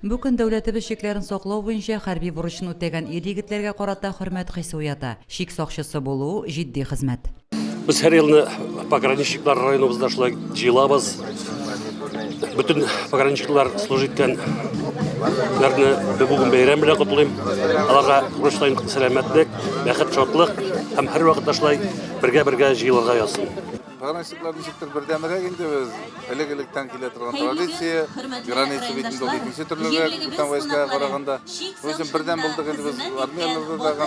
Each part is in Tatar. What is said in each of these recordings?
Бүген дәүләтебез шикләрен саклау буенча хәрби бурычын үтәгән ир-егетләргә карата хөрмәт хисе уята. Шик сакчысы булу җитди хезмәт. Без һәр елны пограничниклар районыбызда шулай җыелабыз. Bütün пограничниклар служить иткәннәрне бүген бәйрәм белән котлыйм. Аларга бурычларын сәламәтлек, бәхет, шатлык һәм һәр вакытта шулай бергә җыелырга язсын. Пограничникларны шиктер бердәмрәк инде без элек-электән килә торган традиция, граница битендә ул икенче төрлерәк бүтән войскага караганда. Үзем бердәм булдык инде без армияларда да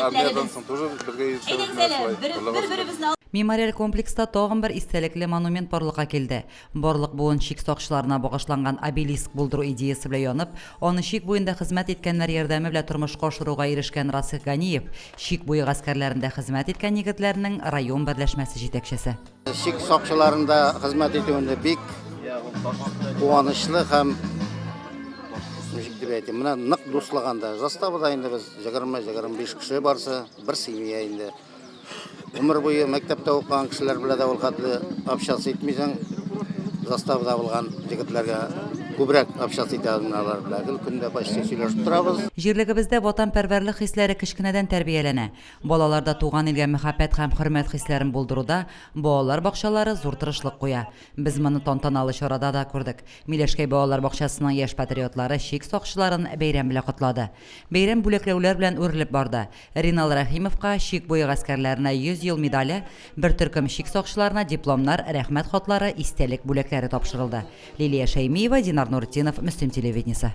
армиядан соң тоже бергә йөрсәбез. Мемориаль комплекста тагын бер истәлекле монумент барлыкка килде. Барлык буын шик сакчыларына багышланган обелиск булдыру идеясы белән янып, аны шик буенда хезмәт иткәннәр ярдәме белән тормышка ашыруга ирешкән Расих Ганиев, шик буе гаскәрләрендә хезмәт иткән егетләрнең район берләшмәсе җитәкчесе. Шик сакчыларында хезмәт итүендә бик куанычлы һәм менә нык дуслыганда. Заставада инде без 20-25 кеше барсы, бер семья инде. Өмір буе мәктәптә укыган кешеләр белән дә ул хәтле общаться итмисәң, заставада булган егетләргә күбрәк общаться итә алмыйлар белән. Көндә почти сөйләшеп торабыз. Җирлегебездә ватанпәрвәрлек хисләре кечкенәдән тәрбияләнә. Балаларда туган илгә мәхәббәт һәм хөрмәт хисләрен булдыруда балалар бакчалары зур тырышлык куя. Без моны тантаналы чарада да күрдек. Миләшкәй балалар бакчасының яшь патриотлары шик сакчыларын бәйрәм белән котлады. Бәйрәм бүләкләүләр белән үрелеп барды. Ринал Рәхимовка шик буе гаскәрләренә 100 ел медале, бер төркем шик сакчыларына дипломнар, рәхмәт хатлары, истәлек бүләкләре тапшырылды. Лилия Шәймиева, Динар Нуртдинов, Мөслим телевидениесе.